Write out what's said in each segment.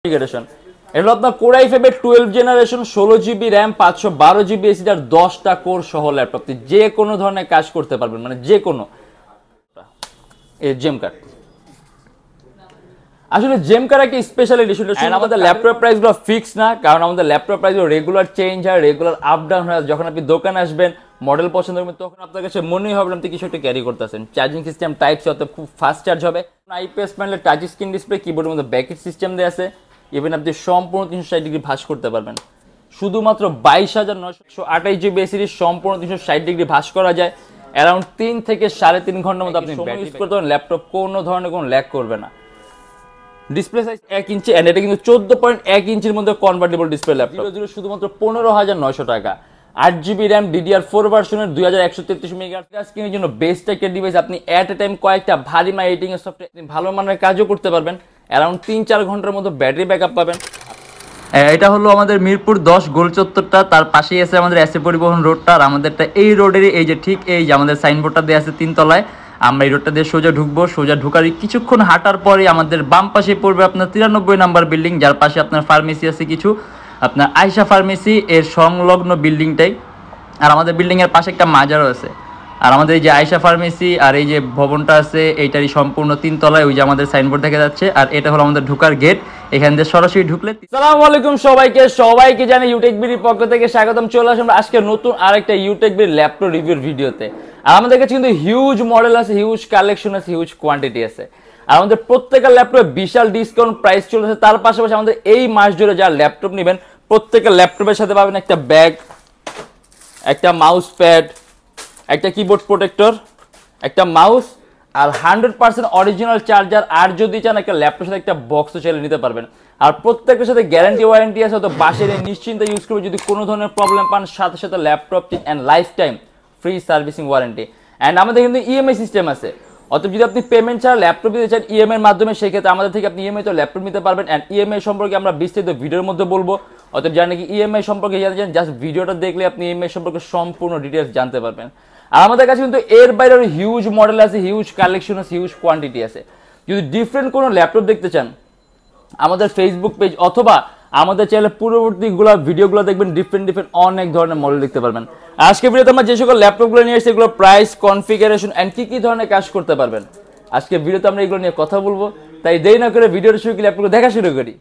Configuration. এটা আপনার core i5 এর 12 generation 16GB RAM 512GB SSD আর 10টা কোর সহ ল্যাপটপ, যে কোনো ধরনের কাজ করতে পারবেন, মানে যে কোনো। এই জেম কার্ড আসলে জেম কার্ড একটা স্পেশাল এডিশন। আমাদের ল্যাপটপ প্রাইসগুলো ফিক্স না, কারণ আমাদের ল্যাপটপ প্রাইসগুলো রেগুলার চেঞ্জ হয়, রেগুলার আপ ডাউন হয়। যখন আপনি দোকানে আসবেন মডেল পছন্দ করবেন তখন আপনার কাছে মনেই হবে আপনি কিছু একটা ক্যারি করতেছেন। চার্জিং সিস্টেম টাইপ সি, অর্থাৎ খুব ফাস্ট চার্জ হবে। আইপিএস প্যানেলের টাচ স্ক্রিন ডিসপ্লে, কিবোর্ডের মধ্যে ব্যাকেট সিস্টেম দেওয়া আছে। ইভেন আপনি সম্পূর্ণ 360 ভাঁজ করতে পারবেন। শুধুমাত্র 22,928GB সিরিজ সম্পূর্ণ 360 ভাঁজ করা যায়। অ্যারাউন্ড 3 থেকে 3.5 ঘন্টার মধ্যে আপনি ইউজ করতে পারেন। ল্যাপটপ কোনো ধরনের কোনো ল্যাগ করবে না। ডিসপ্লে সাইজ 1 ইঞ্চি, এন্ড এটা কিন্তু 14.1 ইঞ্চির মধ্যে কনভার্টেবল ডিসপ্লে ল্যাপটপ। শুধুমাত্র 15,900 টাকা। 8GB RAM DDR4 ভার্সনের 2133 মেগাহার্টজ স্ক্রিনের জন্য বেস্ট একটা ডিভাইস। আপনি এট এ টাইম কয়েকটা ভারী এডিটিং এর সফটওয়্যার ভালো মানের কাজও করতে পারবেন। অ্যারাউন্ড 3-4 ঘন্টার মতো ব্যাটারি ব্যাকআপ পাবেন। এটা হলো আমাদের মিরপুর 10 গোল চত্বরটা, তার পাশেই আছে আমাদের এসএ পরিবহন রোডটা। আর আমাদেরটা এই রোডেরই এই যে ঠিক এই যে আমাদের সাইনবোর্ডটা দেওয়া আছে 3 তলায়। আমরা এই রোডটা দিয়ে সোজা ঢুকবো। সোজা ঢুকার কিছুক্ষণ হাঁটার পরে আমাদের বাম পাশে পড়বে আপনার 93 নাম্বার বিল্ডিং, যার পাশে আপনার ফার্মেসি আছে কিছু, আপনার আয়শা ফার্মেসি এর সংলগ্ন বিল্ডিংটাই। আর আমাদের বিল্ডিংয়ের পাশে একটা মাজারও আছে। আর আমাদের এই যে আয়শা ফার্মেসি আর এই যে ভবনটা আছে এইটারই সম্পূর্ণ 3 তলায় ওই যে আমাদের সাইনবোর্ড দেখা যাচ্ছে। আর এটা হলো আমাদের ঢোকার গেট, এখান দিয়ে সরাসরি ঢুকলে। আসসালামু আলাইকুম সবাইকে জানাই ইউটেকবিডির পক্ষ থেকে স্বাগতম। চলে আসলাম আজকে নতুন আরেকটা ইউটেকবির ল্যাপটপ রিভিউর ভিডিওতে। আর আমাদের কাছে কিন্তু হিউজ মডেল আছে, হিউজ কালেকশন আছে, হিউজ কোয়ান্টিটি আছে। আর আমাদের প্রত্যেকটা ল্যাপটপে বিশাল ডিসকাউন্ট প্রাইস চলেছে। তার পাশাপাশি আমাদের এই মাস জুড়ে যা ল্যাপটপ নেবেন প্রত্যেকটা ল্যাপটপের সাথে পাবেন একটা ব্যাগ, একটা মাউস প্যাড, একটা কিবোর্ড প্রোটেক্টর, একটা মাউস আর 100% অরিজিনাল চার্জার। আর যদি চান একটা ল্যাপটপের সাথে একটা বক্সও চাইলে নিতে পারবেন। আর প্রত্যেকটার সাথে গ্যারান্টি ওয়ারেন্টি আছে, তো বাসের নিশ্চিন্তে ইউজ করবে। যদি কোনো ধরনের প্রবলেম পান সাথে সাথে laptop and lifetime free servicing warranty. And আমাদের কিন্তু ইএমআই সিস্টেম আছে, অতএব যদি আপনি পেমেন্ট ছাড়া ল্যাপটপ দিতে চান ইএমআই এর মাধ্যমে, সেক্ষেত্রে আমাদের থেকে আপনি ইএমআই তো ল্যাপটপ নিতে পারবেন। অ্যান্ড ইএমআই সম্পর্কে আমরা বিস্তারিত ভিডিওর মধ্যে বলবো। অতএব যারা নাকি ইএমআই সম্পর্কে জানতে চান জাস্ট ভিডিওটা দেখলে আপনি ইএমআই সম্পর্কে সম্পূর্ণ ডিটেলস জানতে পারবেন। আর আমাদের কাছে কিন্তু এর বাইরে হিউজ মডেল আছে, হিউজ কালেকশন আছে, হিউজ কোয়ান্টিটি আছে। যদি ডিফারেন্ট কোনো ল্যাপটপ দেখতে চান আমাদের ফেসবুক পেজ অথবা আমাদের চ্যানেলে পূর্ববর্তীগুলো ভিডিওগুলো দেখবেন, ডিফারেন্ট অনেক ধরনের মডেল দেখতে পারবেন। আজকে ভিডিওতে আমরা যে সকল ল্যাপটপগুলো নিয়ে এসেছি এগুলো প্রাইস, কনফিগারেশন অ্যান্ড কি ধরনের কাজ করতে পারবেন আজকে ভিডিওতে আমরা এগুলো নিয়ে কথা বলবো। তাই দেরি না করে ভিডিওটা শুরু করে ল্যাপটপগুলো দেখা শুরু করি।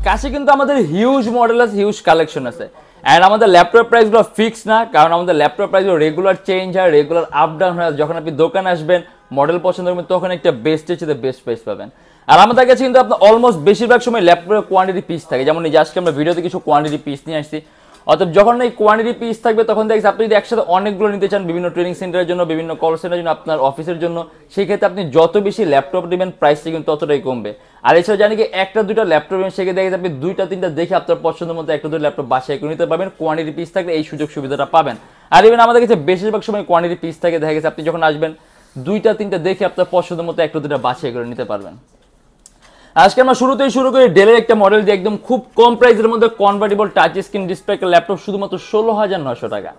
কাছে কিন্তু আমাদের হিউজ মডেল আছে, হিউজ কালেকশন আছে। অ্যান্ড আমাদের ল্যাপটপ প্রাইসগুলো ফিক্স না, কারণ আমাদের ল্যাপটপ প্রাইসগুলো রেগুলার চেঞ্জ হয়, রেগুলার আপ ডাউন হয়। যখন আপনি দোকানে আসবেন মডেল পছন্দ করবেন তখন একটা বেস্টের চেয়ে বেস্ট প্রাইস পাবেন। আর আমাদের কাছে কিন্তু আপনার অলমোস্ট বেশিরভাগ সময় ল্যাপটপের কোয়ান্টিটি পিস থাকে। যেমন এই যে আজকে আমরা ভিডিওতে কিছু কোয়ান্টিটি পিস নিয়ে আসছি। অর্থাৎ যখন এই কোয়ান্টিটি পিস থাকবে তখন দেখছি আপনি যদি একসাথে অনেকগুলো নিতে চান বিভিন্ন ট্রেনিং সেন্টারের জন্য, বিভিন্ন কল সেন্টারের জন্য, আপনার অফিসের জন্য, সেই ক্ষেত্রে আপনি যত বেশি ল্যাপটপ নেবেন প্রাইসটা কিন্তু ততটাই কমবে। আর এছাড়া জানি কি একটা দুইটা ল্যাপটপ নেবেন সেক্ষেত্রে দেখে আপনি 2-3টা দেখে আপনার পছন্দের মতো একটা দুটো ল্যাপটপ বাসায় করে নিতে পারবেন। কোয়ান্টিটি পিস থাকলে এই সুযোগ সুবিধাটা পাবেন। আর ইভেন আমাদের কাছে বেশিরভাগ সময় কোয়ান্টিটি পিস থাকে, দেখা গেছে আপনি যখন আসবেন 2-3টা দেখে আপনার পছন্দের মতো একটা দুটো বাসায় করে নিতে পারবেন। আজকে আমরা শুরুতেই শুরু করি ডেলের একটা মডেল দিয়ে, একদম খুব কম প্রাইসের মধ্যে convertible touch screen display laptop শুধুমাত্র 16,900 টাকা।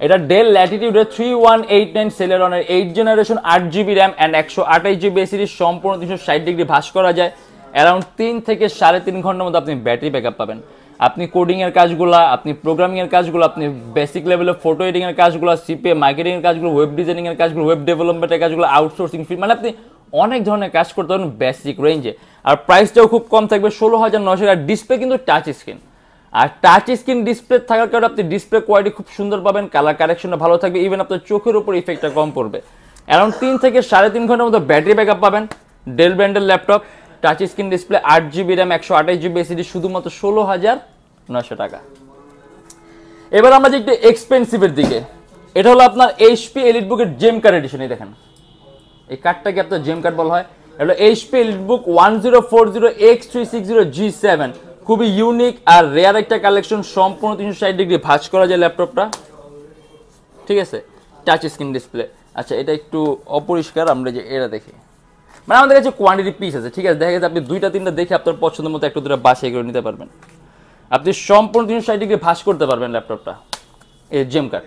এটা ডেল ল্যাটিটিউডের 3189 সেলেরনের 8 generation 8GB RAM and 128GB series সম্পূর্ণ 360 ভাঁজ করা যায়। অ্যারাউন্ড 3 থেকে 3.5 ঘন্টার মধ্যে আপনি ব্যাটারি ব্যাকআপ পাবেন। আপনি কোডিং এর কাজগুলো, আপনি প্রোগ্রামিং এর কাজগুলো, আপনি বেসিক লেভেলের ফটো এডিটিং এর কাজগুলো, সিপিএ মার্কেটিং এর কাজগুলো, ওয়েব ডিজাইনিং এর কাজগুলো, ওয়েব ডেভেলপমেন্টের কাজগুলো, আউটসোর্সিং ফি, মানে আপনি অনেক ধরনের কাজ করতে পারেন বেসিক রেঞ্জে। আর প্রাইসটাও খুব কম থাকবে 16,900 টাকা। ডিসপ্লে কিন্তু টাচ স্ক্রিন, আর টাচ স্ক্রিন ডিসপ্লে থাকার কারণে আপনি ডিসপ্লে কোয়ালিটি খুব সুন্দর পাবেন, কালার কারেকশনটা ভালো থাকবে, ইভেন আপনার চোখের উপর ইফেক্টটা কম পড়বে। অ্যারাউন্ড 3 থেকে 3.5 ঘন্টার মতো ব্যাটারি ব্যাকআপ পাবেন। ডেল ব্র্যান্ডের laptop, touch screen display, 8GB RAM 128GB SSD শুধুমাত্র 16,900 টাকা। এবার আমরা যে একটু এক্সপেন্সিভের দিকে, এটা হলো আপনার এইচপি এলিটবুকের জেম কার্ড এডিশন। এই দেখেন এই কার্ডটাকে আপনার জেম কার্ড বলা হয়। এটা এইচপি এলিটবুক 1040X360G7, খুবই ইউনিক আর রেয়ার একটা কালেকশন। সম্পূর্ণ 360 ভাঁজ করা যায় ল্যাপটপটা, ঠিক আছে। টাচ স্ক্রিন ডিসপ্লে আচ্ছা এটা একটু অপরিষ্কার, আমরা যে এটা দেখি, মানে আমাদের কাছে কোয়ান্টিটি পিস আছে, ঠিক আছে। দেখা গেছে আপনি 2টা 3টা দেখে আপনার পছন্দের মতো একটা দুটো বাছাই করে নিতে পারবেন। আপনি সম্পূর্ণ 360 ডিগ্রি ভাঁজ করতে পারবেন ল্যাপটপটা। এই জেম কার্ড,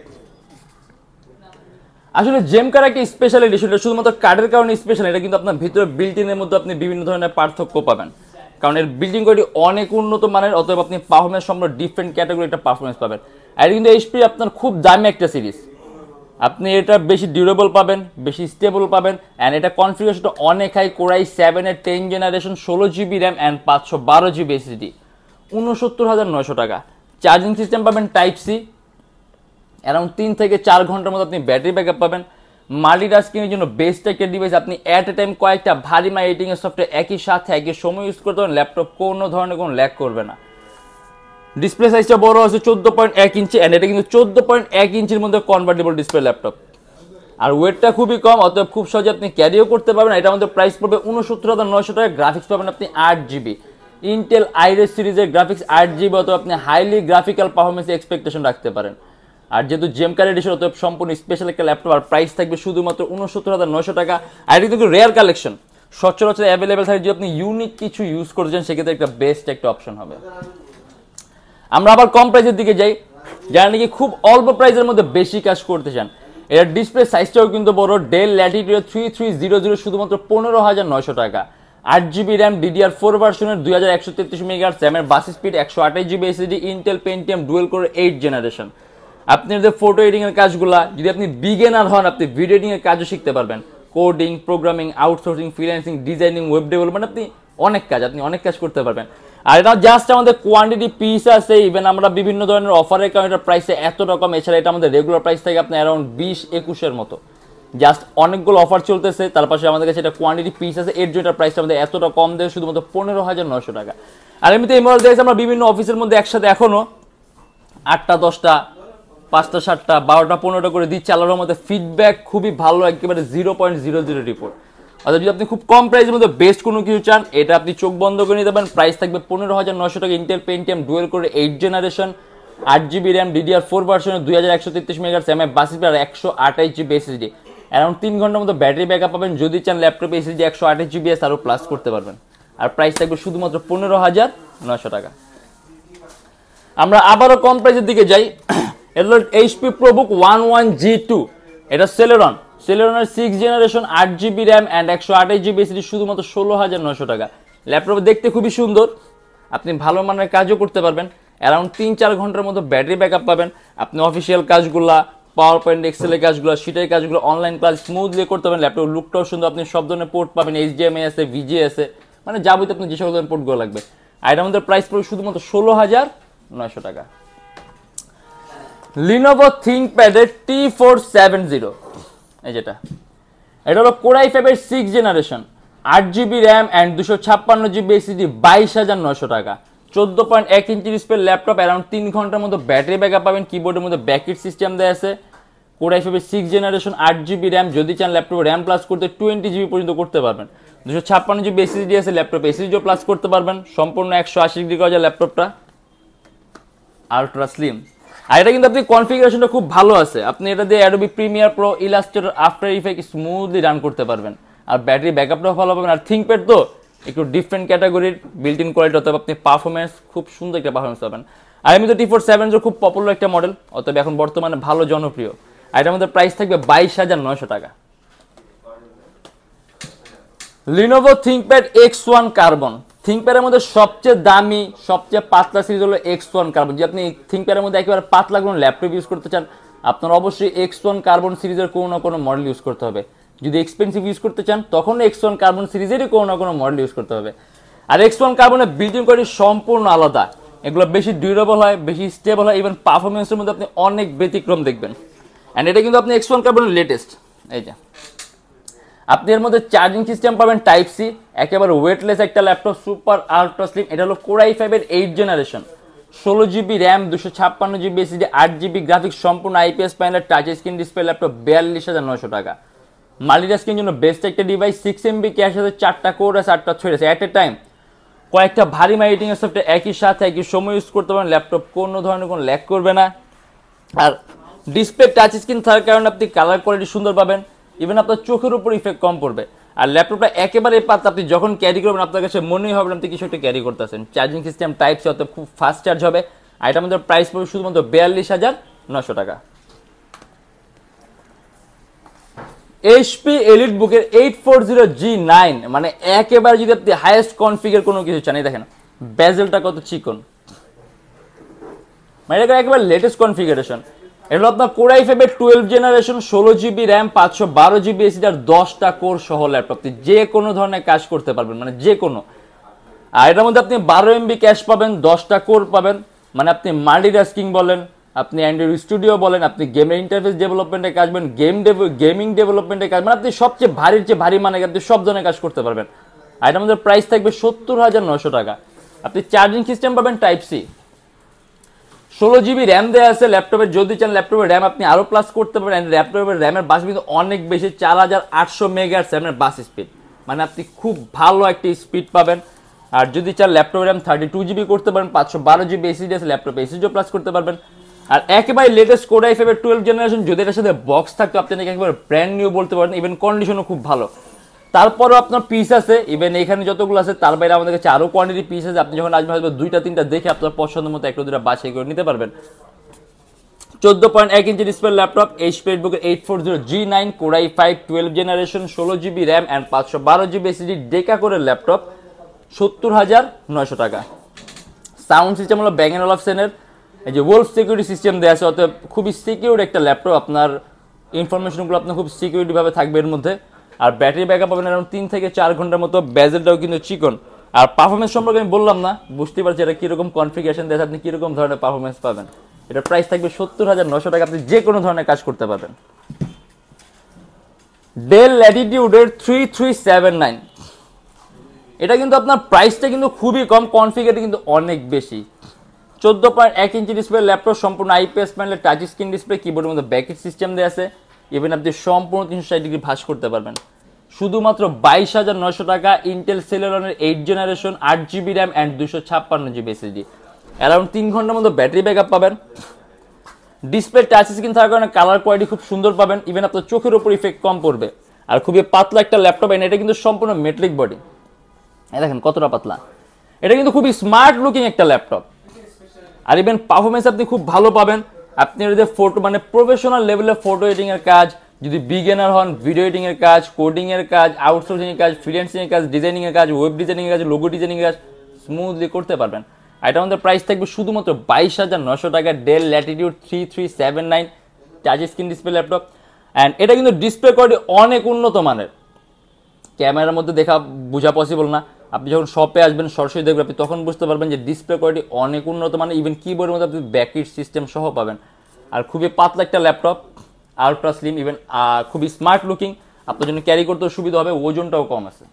আসলে জেম কার্ড একটা স্পেশাল এডিশন, এটা শুধুমাত্র কার্ডের কারণে স্পেশাল। এটা কিন্তু আপনার ভিতরে বিল্ট ইনের মধ্যে আপনি বিভিন্ন ধরনের পার্থক্য পাবেন, কারণ এর বিল্ডিং কোয়ালিটি অনেক উন্নত মানের, অতএব আপনি পারফরমেন্স সম্পূর্ণ ডিফারেন্ট ক্যাটাগরি একটা পারফরমেন্স পাবেন। আর কিন্তু এইচপি আপনার খুব দামি একটা সিরিজ, আপনি এটা বেশি ডিউরেবল পাবেন, বেশি স্টেবল পাবেন, অ্যান্ড এটা কনফিগারেশনটা অনেক হাই। কোরাই 7-এর 10 generation, 16 GB RAM and 512 GB SSD, 69,900 টাকা। চার্জিং সিস্টেম পাবেন টাইপ সি, অ্যারাউন্ড 3 থেকে 4 ঘন্টার মতো আপনি ব্যাটারি ব্যাকআপ পাবেন। মাল্টিটাস্কিংয়ের জন্য বেস্ট একটা ডিভাইস, আপনি অ্যাট এ টাইম কয়েকটা ভারী এডিটিংয়ের সফটওয়্যার একই সাথে একই সময় ইউজ করতে পারেন, ল্যাপটপ কোনো ধরনের কোনো ল্যাগ করবে না। ডিসপ্লে সাইজটা বড় আছে 14.1 ইঞ্চি, অ্যান্ড এটা কিন্তু 14.1 ইঞ্চির মধ্যে কনভার্টেবল ডিসপ্লে ল্যাপটপ, আর ওয়েটটা খুবই কম, অতএব খুব সহজে আপনি ক্যারিও করতে পারবেন। এটা আমাদের প্রাইস পড়বে 69,900 টাকা। গ্রাফিক্স পাবেন আপনি 8 জিবি, ইন্টেল আইরিস সিরিজের গ্রাফিক্স 8 জিবি, অতএব আপনি হাইলি গ্রাফিক্যাল পারফরমেন্স এক্সপেকটেশন রাখতে পারেন। আর যেহেতু জেম কার্ড এডিশন, অতএব সম্পূর্ণ স্পেশাল একটা ল্যাপটপ, আর প্রাইস থাকবে শুধুমাত্র 69,900 টাকা। আর এটা কিন্তু রেয়ার কালেকশন, সচরাচর অ্যাভেলেবেল থাকে। যদি আপনি ইউনিক কিছু ইউজ করতে চান সেক্ষেত্রে একটা বেস্ট একটা অপশন হবে। আমরা আবার কম প্রাইসের দিকে যাই, যারা নাকি খুব অল্প প্রাইসের মধ্যে বেশি কাজ করতে চান। এর ডিসপ্লে সাইজটাও কিন্তু বড়, ডেল ল্যাটিটিউড 3300 শুধুমাত্র 15,900 টাকা। 8 জিবি র্যাম, DDR4 ভার্সনের, 2133 মেগাহার্টজ র্যামের, bus speed 128 GB SSD, Intel Pentium dual core 8 generation. আপনি যে ফটো এডিটিং এর কাজগুলা, যদি আপনি বিগিনার হন, আপনি ভিডিও এডিটিং এর কাজও শিখতে পারবেন। Coding, programming, outsourcing, freelancing, designing, web development, আপনি অনেক কাজ করতে পারবেন। আর এটা জাস্ট আমাদের কোয়ান্টিটি পিস আছে, ইভেন আমরা বিভিন্ন ধরনের অফারের কারণে এটা প্রাইসে এত রকম। এছাড়া এটা আমাদের রেগুলার প্রাইস থেকে আপনার অ্যারাউন্ড 20-21-এর মতো, জাস্ট অনেকগুলো অফার চলতেছে। তার পাশে আমাদের কাছে এটা কোয়ান্টিটি পিস আছে, এর জন্য প্রাইসটা আমাদের এতটা কম দেয়, শুধুমাত্র 15,900 টাকা। আর এমনিতে এই মডেল দেখেছি আমরা বিভিন্ন অফিসের মধ্যে একসাথে এখনো 8টা 10টা 5টা 7টা 12টা 15টা করে দিচ্ছে। আলোর মধ্যে ফিডব্যাক খুবই ভালো, একেবারে 0.00 রিপোর্ট। অর্থাৎ যদি আপনি খুব কম প্রাইসের মধ্যে বেস্ট কোনো কিছু চান, এটা আপনি চোখ বন্ধ করে নিতে পারেন। প্রাইস থাকবে 15,900 টাকা। Intel Pentium dual core 8 generation, 8 GB RAM, DDR4 ভার্সনের, 2133 মেগাহার্টজ র্যাম, বাস স্পিড 128 জিবি এসএসডি, অ্যারাউন্ড 3 ঘন্টার মতো ব্যাটারি ব্যাকআপ পাবেন। যদি চান ল্যাপটপে এসএসডি 128 জিবি আরও প্লাস করতে পারবেন। আর প্রাইস থাকবে শুধুমাত্র 15,900 টাকা। আমরা আবারও কম প্রাইসের দিকে যাই। এটা হলো এইচপি প্রোবুক 11G2, এটা সেলেরনের 6 generation, 8 GB RAM and 128 GB SSD, শুধুমাত্র 16,900 টাকা। ল্যাপটপ দেখতে খুবই সুন্দর, আপনি ভালো মানের কাজও করতে পারবেন। অ্যারাউন্ড 3-4 ঘন্টার মতো ব্যাটারি ব্যাকআপ পাবেন। আপনি অফিসিয়াল কাজগুলা, পাওয়ার পয়েন্ট, এক্সেলের কাজগুলো, শিটের কাজগুলো, অনলাইন ক্লাস স্মুথলি করতে পারেন। ল্যাপটপ লুকটাও সুন্দর, আপনি সব ধরনের পোর্ট পাবেন, HDMI আছে, VGA আছে, মানে যাবতীয় আপনি যে সকল ধরনের পোর্টগুলো লাগবে। আর এটার মধ্যে প্রাইস পড়বে শুধুমাত্র 16,900 টাকা। লিনোভো থিংকপ্যাডের T470, এই যেটা, এটা হলো কোরাই 5-এর 6 generation, 8 GB RAM and 256 GB SSD, 22,900 টাকা। 14.1 ইঞ্চি ডিসপ্লে ল্যাপটপ, অ্যারাউন্ড 3 ঘন্টার মতো ব্যাটারি ব্যাকআপ পাবেন। কিবোর্ডের মধ্যে ব্যাকেট সিস্টেম দেওয়া আছে। কোরাই 5-এর 6 জেনারেশন, 8 জিবি র্যাম, যদি চান ল্যাপটপে র্যাম প্লাস করতে 20 জিবি পর্যন্ত করতে পারবেন। 256 জিবি এসএসডি আছে, ল্যাপটপে এসএসডিও প্লাস করতে পারবেন। সম্পূর্ণ 180 ডিগ্রি করা যায় ল্যাপটপটা, আলট্রা স্লিম। আর এটা কিন্তু আপনি কনফিগারেশনটা খুব ভালো আছে, আপনি এটা দিয়ে Adobe Premiere Pro, Illustrator, after effect smoothly run করতে পারবেন। আর ব্যাটারি ব্যাকআপটাও ভালো পাবেন। আর থিংকপ্যাড তো একটু ডিফারেন্ট ক্যাটাগরির, বিল্ট ইন কোয়ালিটি, অতএব আপনি পারফরমেন্স খুব সুন্দর একটা পারফরমেন্স পাবেন। আর আমি তো T470 খুব পপুলার একটা মডেল, অতএব এখন বর্তমানে ভালো জনপ্রিয়। আর এটার মধ্যে প্রাইস থাকবে 22,900 টাকা। লিনোভো থিংকপ্যাড X1 কার্বন, থিংকপ্যাডের মধ্যে সবচেয়ে দামি, সবচেয়ে পাতলা সিরিজ হলো X1 কার্বন। যে আপনি থিংকপ্যাডের মধ্যে একেবারে পাতলা কোনো ল্যাপটপ ইউজ করতে চান, আপনার অবশ্যই X1 কার্বন সিরিজের কোনো না কোনো মডেল ইউজ করতে হবে। যদি এক্সপেন্সিভ ইউজ করতে চান, তখন X1 কার্বন সিরিজেরই কোনো না কোনো মডেল ইউজ করতে হবে। আর X1 কার্বনের বিল্ট ইন কোয়ালিটি সম্পূর্ণ আলাদা, এগুলো বেশি ডিউরেবল হয়, বেশি স্টেবল হয়, ইভেন পারফরমেন্সের মধ্যে আপনি অনেক ব্যতিক্রম দেখবেন। অ্যান্ড এটা কিন্তু আপনি X1 কার্বনের লেটেস্ট। এই যে আপনি এর মধ্যে চার্জিং সিস্টেম পাবেন টাইপ সি, একেবারে ওয়েটলেস একটা ল্যাপটপ, সুপার আলট্রা স্লিম। এটা হলো কোরাই 5-এর 8 generation, 16 GB RAM, 256 GB SSD, 8 GB graphics, সম্পূর্ণ IPS panel, touch screen display laptop, 42,900 টাকা। মাল্টিটাস্কিং জন্য বেস্ট একটা ডিভাইস, 6 MB ক্যাশ আছে, 4টা কোর আছে, 8টা থ্রেড আছে। অ্যাট এ টাইম কয়েকটা ভারী এডিটিং এর সফটওয়্যার একই সাথে একই সময় ইউজ করতে পারেন। ল্যাপটপ কোনো ধরনের কোনো ল্যাগ করবে না। আর ডিসপ্লে টাচ স্ক্রিন থাকার কারণে আপনি কালার কোয়ালিটি সুন্দর পাবেন। ইভেন আপনার চোখের উপর ইফেক্ট কম পড়বে। আর ল্যাপটপটা একেবারে পাতলা, আপনি যখন ক্যারি করবেন আপনার কাছে মনেই হবে আপনি কিছু একটা ক্যারি করতেছেন। চার্জিং সিস্টেম টাইপ সি, অর্থাৎ খুব ফাস্ট চার্জ হবে। আর এটা আমাদের প্রাইস পড়বে শুধুমাত্র 42,900 টাকা। এইচপি এলিট বুকের 840G9, মানে একেবারে যদি আপনি হাইয়েস্ট কনফিগার কোনো কিছু চান, এই দেখেন বেজেলটা কত চিকন, মানে এটা একেবারে লেটেস্ট কনফিগারেশন। এটা আপনার কোর i5-এর 12 generation, 16GB RAM, 512GB SSD আর 10টা কোর সহ ল্যাপটপ, যে কোনো ধরনের কাজ করতে পারবেন, মানে যে কোনো। আর এটার মধ্যে আপনি 12 MB ক্যাশ পাবেন, 10টা কোর পাবেন, মানে আপনি মাল্টিটাস্কিং বলেন, আপনি অ্যান্ড্রয়েড স্টুডিও বলেন, আপনি গেমের ইন্টারফেস ডেভেলপমেন্টের কাজ বলেন, গেমিং ডেভেলপমেন্টের কাজ, মানে আপনি সবচেয়ে ভারী মানে আপনি সব ধরনের কাজ করতে পারবেন। আর এটার মধ্যে প্রাইস থাকবে 70,900 টাকা। আপনি চার্জিং সিস্টেম পাবেন টাইপ সি, 16GB র্যাম দেওয়া আছে ল্যাপটপের। যদি চান ল্যাপটপের র্যাম আপনি আরও প্লাস করতে পারেন। ল্যাপটপের র্যামের বাস কিন্তু অনেক বেশি, 4800 মেগাহার্টজ র্যামের বাস স্পিড, মানে আপনি খুব ভালো একটা স্পিড পাবেন। আর যদি চান ল্যাপটপের র্যাম 32GB করতে পারেন, 512GB SSD আছে, ল্যাপটপে SSDও প্লাস করতে পারবেন। আর একেবারে লেটেস্ট কোর i5-এর 12 জেনারেশন, যদি এটার সাথে বক্স থাকতো আপনি একেবারে ব্র্যান্ড নিউ বলতে পারেন, ইভেন কন্ডিশনও খুব ভালো। তারপরও আপনার পিস আছে, ইভেন এখানে যতগুলো আছে তার বাইরে আমাদের কাছে আরও কোয়ান্টিটি পিস আছে। আপনি যখন আসবেন হয়তো 2-3টা দেখে আপনার পছন্দ মতো 1-2টা বাছাই করে নিতে পারবেন। 14.1 ইঞ্চি ডিসপ্লে ল্যাপটপ, এইচপি এলিটবুকের 840G9, core i5 12 generation, 16GB RAM and 512GB SSD ডেকা করে ল্যাপটপ, 70,900 টাকা। সাউন্ড সিস্টেম হলো ব্যাং এন্ড অলফসেনের, এই যে ওলফ সিকিউরিটি সিস্টেম দেওয়া আছে, অর্থাৎ খুবই সিকিউর একটা ল্যাপটপ, আপনার ইনফরমেশনগুলো আপনার খুব সিকিউরিটিভাবে থাকবে এর মধ্যে। আর ব্যাটারি ব্যাকআপ পাবেন অ্যারাউন্ড 3 থেকে 4 ঘন্টার মতো। বেজেলটাও কিন্তু চিকন। আর পারফরমেন্স সম্পর্কে আমি বললাম না, বুঝতে পারছি এটা কীরকম কনফিগারেশন দেয়, আপনি কীরকম ধরনের পারফরমেন্স পাবেন। এটার প্রাইস থাকবে 70,900 টাকা, আপনি যে কোনো ধরনের কাজ করতে পারবেন। ডেল ল্যাটিটিউডের 3379, এটা কিন্তু আপনার প্রাইসটা কিন্তু খুবই কম, কনফিগারটা কিন্তু অনেক বেশি। 14.1 ইঞ্চি ডিসপ্লে ল্যাপটপ, সম্পূর্ণ IPS প্যানেলের টাচ স্ক্রিন ডিসপ্লে, কিবোর্ডের মধ্যে ব্যাকেট সিস্টেম দেওয়া আছে। ইভেন আপনি সম্পূর্ণ 360 ডিগ্রি ভাঁজ করতে পারবেন, শুধুমাত্র 22,900 টাকা। ইন্টেল সেলেরনের 8 generation, 8GB RAM and 256GB SSD, around 3 ঘন্টার মতো ব্যাটারি ব্যাকআপ পাবেন। ডিসপ্লে টাচ স্ক্রিন থাকার কারণে কালার কোয়ালিটি খুব সুন্দর পাবেন, ইভেন আপনার চোখের উপর ইফেক্ট কম পড়বে। আর খুবই পাতলা একটা ল্যাপটপ, এটা কিন্তু সম্পূর্ণ মেটালিক বডি, দেখেন কতটা পাতলা। এটা কিন্তু খুবই স্মার্ট লুকিং একটা ল্যাপটপ। আর ইভেন পারফরমেন্স আপনি খুব ভালো পাবেন। আপনি যদি ফটো মানে প্রফেশনাল লেভেলের ফটো এডিটিং এর কাজ, যদি বিগিনার হন, ভিডিও এডিটিং এর কাজ, কোডিং এর কাজ, আউটসোর্সিং এর কাজ, ফ্রিল্যান্সিং এর কাজ, ডিজাইনিং এর কাজ, ওয়েব ডিজাইনিং এর কাজ, লোগো ডিজাইনিং এর কাজ স্মুথলি করতে পারবেন। আর এটা আমাদের প্রাইস থাকবে শুধুমাত্র 22,900 টাকা। Del Latitude 3379 touch screen display laptop. And এটা কিন্তু ডিসপ্লে কোয়ালিটি অনেক উন্নত মানের, ক্যামেরার মধ্যে দেখা বোঝা পসিবল না। আপনি যখন শপে আসবেন সরাসরি দেখবেন, আপনি তখন বুঝতে পারবেন যে ডিসপ্লে কোয়ালিটি অনেক উন্নত মানের। ইভেন কিবোর্ডের মধ্যে আপনি ব্যাকেট সিস্টেম সহ পাবেন। আর খুবই পাতলা একটা ল্যাপটপ, আলট্রা স্লিম, ইভেন খুবই স্মার্ট লুকিং, আপনার জন্য ক্যারি করতেও সুবিধা হবে, ওজনটাও কম আছে।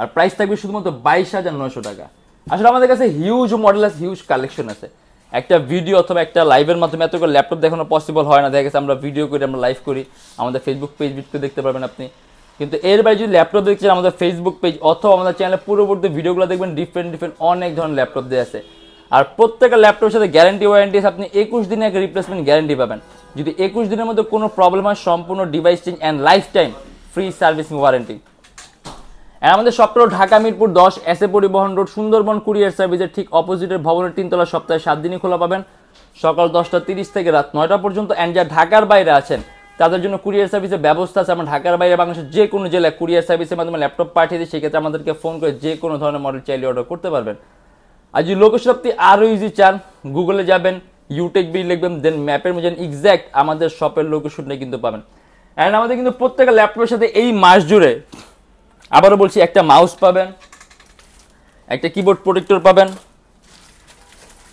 আর প্রাইস থাকবে শুধুমাত্র 22,900 টাকা। আসলে আমাদের কাছে হিউজ মডেল আছে, হিউজ কালেকশন আছে। একটা ভিডিও অথবা একটা লাইভের মাধ্যমে এত করে ল্যাপটপ দেখানো পসিবল হয় না। দেখা গেছে আমরা ভিডিও করি, আমরা লাইভ করি, আমাদের ফেসবুক পেজ ভিডিও দেখতে পারবেন আপনি। কিন্তু এর বাইরে যদি ল্যাপটপ দেখছেন, আমাদের ফেসবুক পেজ অথবা আমাদের চ্যানেলে পূর্ববর্তী ভিডিওগুলো দেখবেন, ডিফারেন্ট অনেক ধরনের ল্যাপটপ দিয়ে আছে। আর প্রত্যেকটা ল্যাপটপের সাথে গ্যারান্টি ওয়ারেন্টি আছে। আপনি 21 দিনে একটা রিপ্লেসমেন্ট গ্যারান্টি পাবেন। যদি 21 দিনের মধ্যে কোনো প্রবলেম হয়, সম্পূর্ণ device change and lifetime free servicing warranty. আর আমাদের সপ্তাহ Dhaka Mirpur 10 SA Paribahan road, Sundarban courier সার্ভিসের ঠিক অপোজিটের ভবনের 3 তলা, সপ্তাহে 7 দিনই খোলা পাবেন, সকাল 10:30 থেকে রাত 9টা পর্যন্ত। অ্যান্ড যা ঢাকার বাইরে আছেন তাদের জন্য কুরিয়ার সার্ভিসের ব্যবস্থা আছে। আমরা ঢাকার বাইরে বাংলাদেশের যে কোনো জেলায় কুরিয়ার সার্ভিসের মাধ্যমে ল্যাপটপ পাঠিয়ে দিই, সেক্ষেত্রে আমাদেরকে ফোন করে যে কোনো ধরনের মডেল চাইলে অর্ডার করতে পারবেন। আর যদি লোকেশন আপনি আরও ইজি চান, গুগলে যাবেন, ইউটেকবি লিখবেন, দেন ম্যাপের মধ্যে এক্স্যাক্ট আমাদের শপের লোকেশনটা কিন্তু পাবেন। অ্যান্ড আমাদের কিন্তু প্রত্যেকটা ল্যাপটপের সাথে এই মাস জুড়ে, আবারও বলছি, একটা মাউস পাবেন, একটা কিবোর্ড প্রোটেক্টর পাবেন,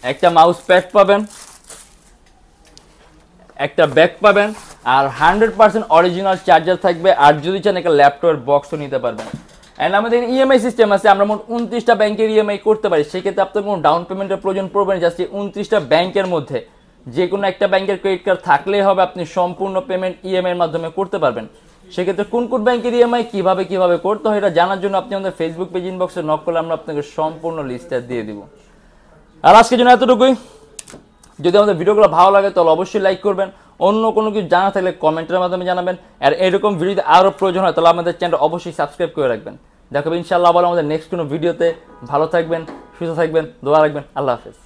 একটা মাউস প্যাড পাবেন, একটা ব্যাগ পাবেন, আর 100% অরিজিনাল চার্জার থাকবে। আর যদি চান একটা ল্যাপটপের বক্সও নিতে পারবেন। অ্যান্ড আমাদের ইএমআই সিস্টেম আছে, আমরা মোট 29টা ব্যাংকের ইএমআই করতে পারি। সেক্ষেত্রে আপনার কোনো ডাউন পেমেন্টের প্রয়োজন পড়বে না। জাস্ট 29টা ব্যাংকের মধ্যে যে কোনো একটা ব্যাংকের ক্রেডিট কার্ড থাকলেই হবে, আপনি সম্পূর্ণ পেমেন্ট ইএমআইয়ের মাধ্যমে করতে পারবেন। সেক্ষেত্রে কোন কোন ব্যাংকের ইএমআই কীভাবে করতে হয় এটা জানার জন্য আপনি আমাদের ফেসবুক পেজ ইনবক্সে নক করলে আমরা আপনাকে সম্পূর্ণ লিস্টটা দিয়ে দিব। আর আজকের জন্য এতটুকুই। যদি আমাদের ভিডিওগুলো ভালো লাগে তাহলে অবশ্যই লাইক করবেন, অন্য কোনো কিছু জানা থাকলে কমেন্টের মাধ্যমে জানাবেন। আর এরকম ভিডিওতে আরও প্রয়োজন হয় তাহলে আমাদের চ্যানেল অবশ্যই সাবস্ক্রাইব করে রাখবেন। দেখাবেন ইনশাআল্লাহ আবার আমাদের নেক্সট কোনো ভিডিওতে। ভালো থাকবেন, সুস্থ থাকবেন, দোয়া রাখবেন। আল্লাহ হাফেজ।